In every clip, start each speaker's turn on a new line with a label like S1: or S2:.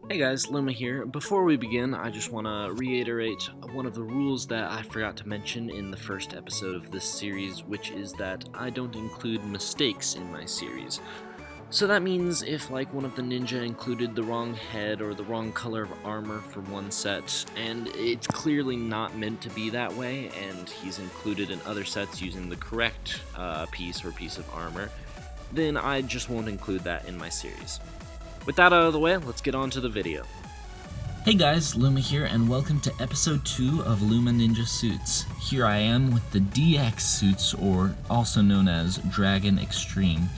S1: Hey guys, Luma here. Before we begin, I just want to reiterate one of the rules that I forgot to mention in the first episode of this series, which is that I don't include mistakes in my series. So that means if like one of the ninja included the wrong head or the wrong color of armor for one set, and it's clearly not meant to be that way, and he's included in other sets using the correct piece or piece of armor, then I just won't include that in my series. With that out of the way, let's get on to the video.
S2: Hey guys, Luma here, and welcome to episode 2 of Luma Ninja Suits. Here I am with the DX suits, or also known as Dragon Extreme.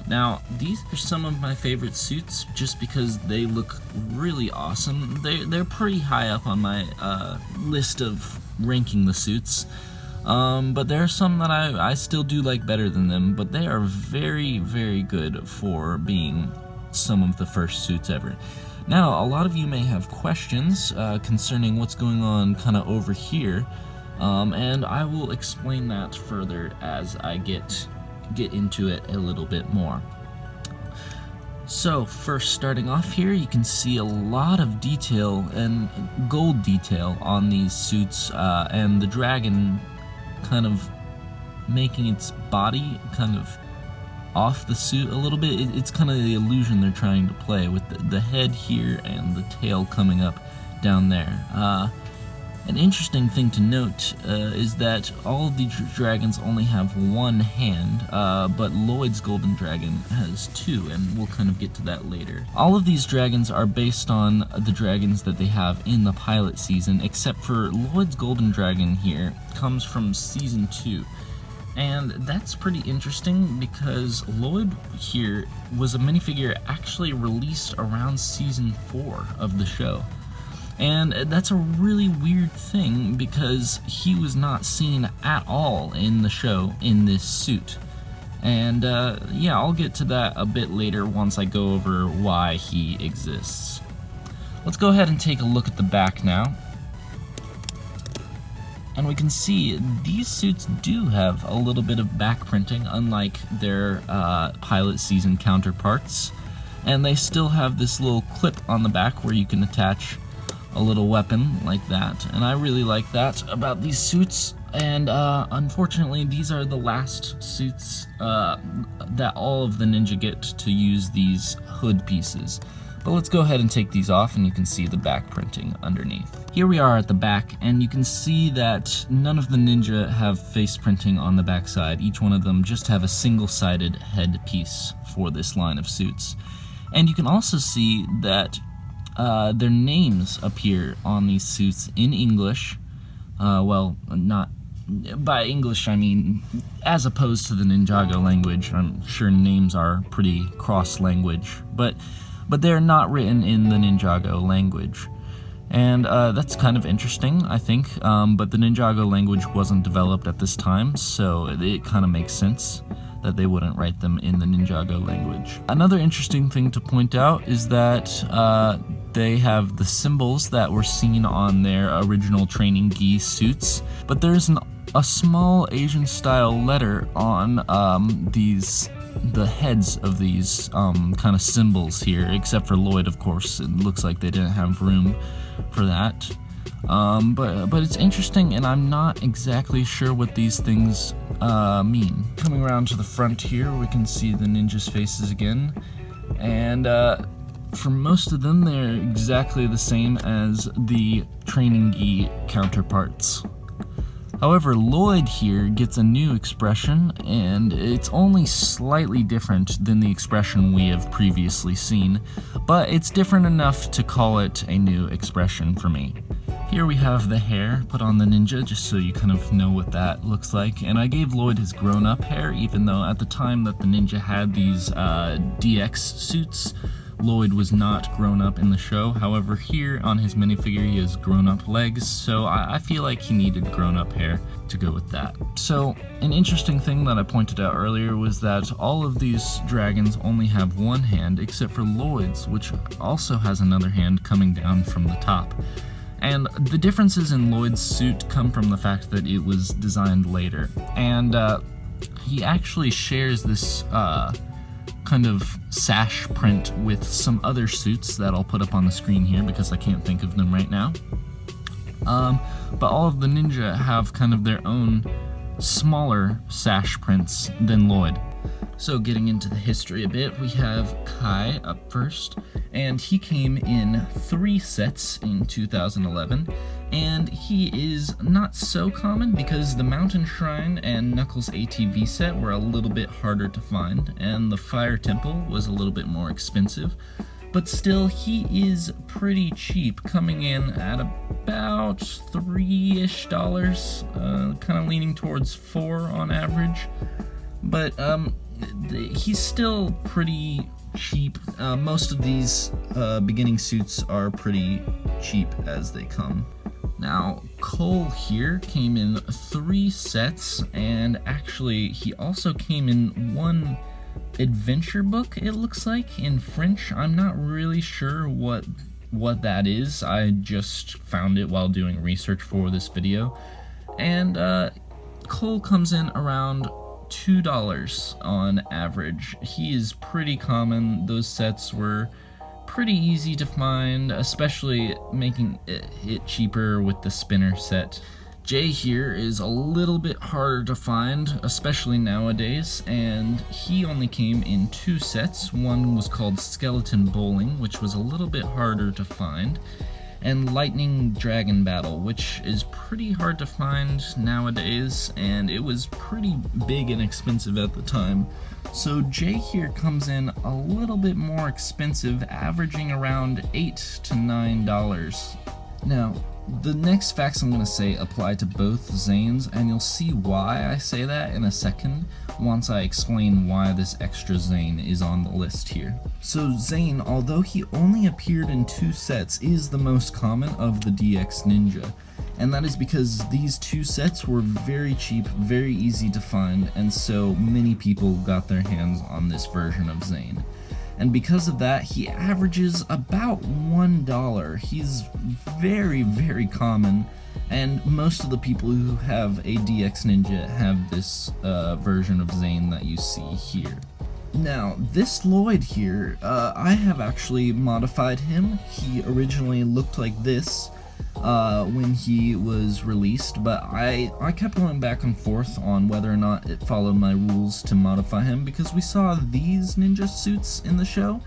S2: Now, these are some of my favorite suits just because they look really awesome. They're pretty high up on my list of ranking the suits. But there are some that I still do like better than them, but they are very, very good for being some of the first suits ever. Now, a lot of you may have questions concerning what's going on kind of over here, and I will explain that further as I get into it a little bit more. So, first starting off here, you can see a lot of detail and gold detail on these suits, and the dragon kind of making its body kind of off the suit a little bit. It's kind of the illusion they're trying to play with the head here and the tail coming up down there. An interesting thing to note is that all of the dragons only have one hand, but Lloyd's golden dragon has two, and we'll kind of get to that later. All of these dragons are based on the dragons that they have in the pilot season, except for Lloyd's golden dragon here comes from season 2. And that's pretty interesting because Lloyd here was a minifigure actually released around season 4 of the show. And that's a really weird thing because he was not seen at all in the show in this suit. And yeah, I'll get to that a bit later once I go over why he exists. Let's go ahead and take a look at the back now. And we can see these suits do have a little bit of back printing, unlike their pilot season counterparts. And they still have this little clip on the back where you can attach a little weapon like that. And I really like that about these suits. And unfortunately, these are the last suits that all of the ninja get to use these hood pieces. But let's go ahead and take these off, and you can see the back printing underneath. Here we are at the back, and you can see that none of the ninja have face printing on the back side. Each one of them just have a single-sided head piece for this line of suits. And you can also see that their names appear on these suits in English. Well, not by English, I mean as opposed to the Ninjago language. I'm sure names are pretty cross-language, but they're not written in the Ninjago language. And that's kind of interesting, I think, but the Ninjago language wasn't developed at this time, so it kind of makes sense that they wouldn't write them in the Ninjago language. Another interesting thing to point out is that they have the symbols that were seen on their original training gi suits, but there's a small Asian-style letter on the heads of these kind of symbols here, except for Lloyd, of course. It looks like they didn't have room for that. But it's interesting, and I'm not exactly sure what these things mean. Coming around to the front here, we can see the ninjas' faces again, and for most of them, they're exactly the same as the training gi counterparts. However, Lloyd here gets a new expression, and it's only slightly different than the expression we have previously seen, but it's different enough to call it a new expression for me. Here we have the hair put on the ninja, just so you kind of know what that looks like, and I gave Lloyd his grown-up hair, even though at the time that the ninja had these DX suits, Lloyd was not grown up in the show. However, here on his minifigure he has grown up legs, so I feel like he needed grown up hair to go with that. So, an interesting thing that I pointed out earlier was that all of these dragons only have one hand, except for Lloyd's, which also has another hand coming down from the top. And the differences in Lloyd's suit come from the fact that it was designed later, and he actually shares this kind of sash print with some other suits that I'll put up on the screen here because I can't think of them right now. But all of the ninja have kind of their own smaller sash prints than Lloyd. So getting into the history a bit, we have Kai up first, and he came in 3 sets in 2011, and he is not so common because the Mountain Shrine and Knuckles ATV set were a little bit harder to find, and the Fire Temple was a little bit more expensive, but still he is pretty cheap, coming in at about $3-ish, kind of leaning towards $4 on average, but he's still pretty cheap. Most of these beginning suits are pretty cheap as they come. Now, Cole here came in 3 sets, and actually he also came in 1 adventure book, it looks like, in French. I'm not really sure what that is. I just found it while doing research for this video. And Cole comes in around $2 on average. He is pretty common. Those sets were pretty easy to find, especially making it cheaper with the spinner set. Jay here is a little bit harder to find, especially nowadays, and he only came in 2 sets. One was called Skeleton Bowling, which was a little bit harder to find, and Lightning Dragon Battle, which is pretty hard to find nowadays, and it was pretty big and expensive at the time. So Jay here comes in a little bit more expensive, averaging around $8 to $9. Now, the next facts I'm going to say apply to both Zanes, and you'll see why I say that in a second once I explain why this extra Zane is on the list here. So Zane, although he only appeared in 2 sets, is the most common of the DX Ninja, and that is because these 2 sets were very cheap, very easy to find, and so many people got their hands on this version of Zane. And because of that, he averages about $1. He's very, very common, and most of the people who have a DX Ninja have this version of Zane that you see here. Now, this Lloyd here, I have actually modified him. He originally looked like this when he was released, but I kept going back and forth on whether or not it followed my rules to modify him, because we saw these ninja suits in the show,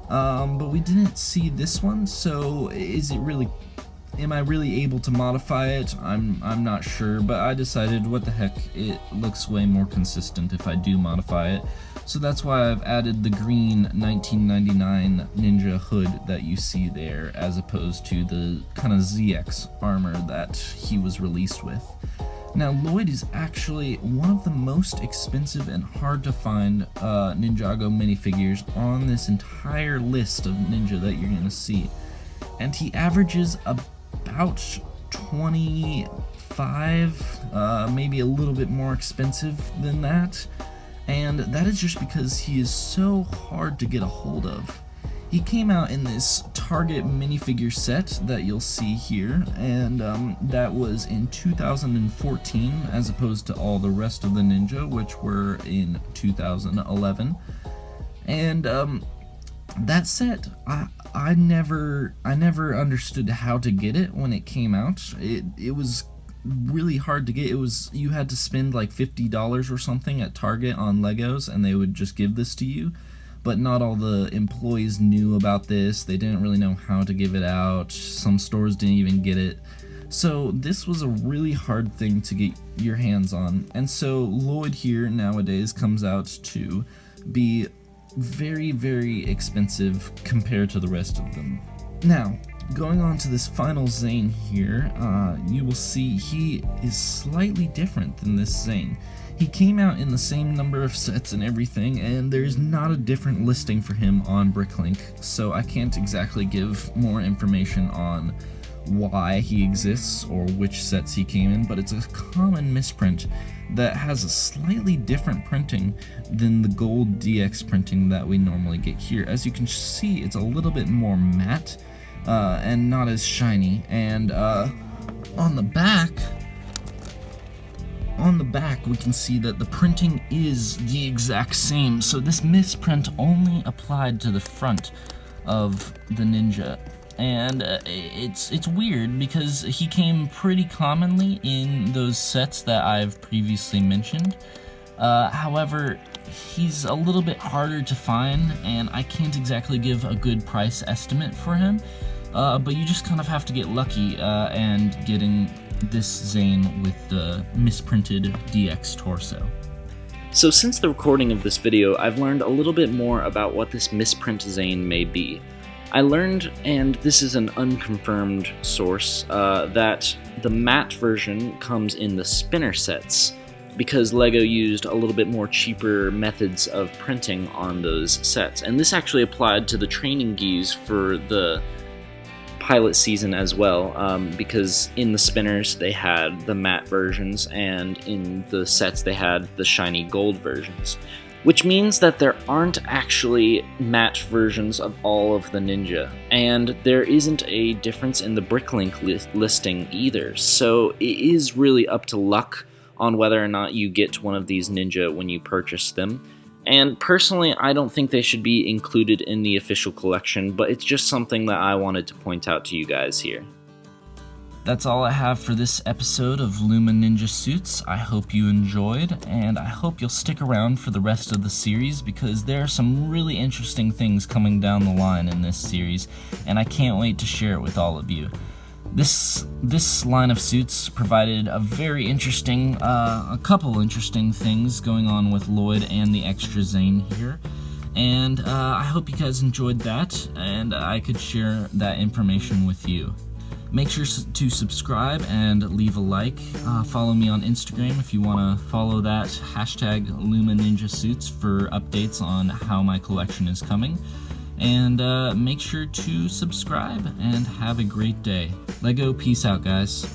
S2: but we didn't see this one. So am I really able to modify it? I'm not sure, but I decided, what the heck, it looks way more consistent if I do modify it. So that's why I've added the green 1999 Ninja hood that you see there, as opposed to the kind of ZX armor that he was released with. Now, Lloyd is actually one of the most expensive and hard to find Ninjago minifigures on this entire list of ninja that you're going to see. And he averages about 25, maybe a little bit more expensive than that. And that is just because he is so hard to get a hold of. He came out in this Target minifigure set that you'll see here, and that was in 2014, as opposed to all the rest of the Ninja, which were in 2011. And that set, I never understood how to get it when it came out. It was really hard to get. You had to spend like $50 or something at Target on Legos, and they would just give this to you. But not all the employees knew about this. They didn't really know how to give it out. Some stores didn't even get it. So this was a really hard thing to get your hands on. And so Lloyd here nowadays comes out to be very, very expensive compared to the rest of them. Now, going on to this final Zane here, you will see he is slightly different than this Zane. He came out in the same number of sets and everything, and there's not a different listing for him on Bricklink, so I can't exactly give more information on why he exists or which sets he came in, but it's a common misprint that has a slightly different printing than the gold DX printing that we normally get here. As you can see, it's a little bit more matte and not as shiny, and on the back on the back we can see that the printing is the exact same, so this misprint only applied to the front of the Ninja. And it's weird because he came pretty commonly in those sets that I've previously mentioned. However, he's a little bit harder to find, and I can't exactly give a good price estimate for him. But you just kind of have to get lucky and getting this Zane with the misprinted DX torso.
S1: So since the recording of this video, I've learned a little bit more about what this misprint Zane may be. I learned, and this is an unconfirmed source, that the matte version comes in the spinner sets, because LEGO used a little bit more cheaper methods of printing on those sets. And this actually applied to the training geese for the pilot season as well, because in the spinners they had the matte versions, and in the sets they had the shiny gold versions. Which means that there aren't actually matte versions of all of the Ninja, and there isn't a difference in the Bricklink listing either, so it is really up to luck on whether or not you get one of these Ninja when you purchase them. And personally, I don't think they should be included in the official collection, but it's just something that I wanted to point out to you guys here.
S2: That's all I have for this episode of Luma Ninja Suits. I hope you enjoyed, and I hope you'll stick around for the rest of the series because there are some really interesting things coming down the line in this series, and I can't wait to share it with all of you. This line of suits provided a very interesting, a couple interesting things going on with Lloyd and the extra Zane here. And I hope you guys enjoyed that, and I could share that information with you. Make sure to subscribe and leave a like. Follow me on Instagram if you want to follow that, hashtag Luma Ninja Suits, for updates on how my collection is coming. And make sure to subscribe and have a great day. LEGO, peace out, guys.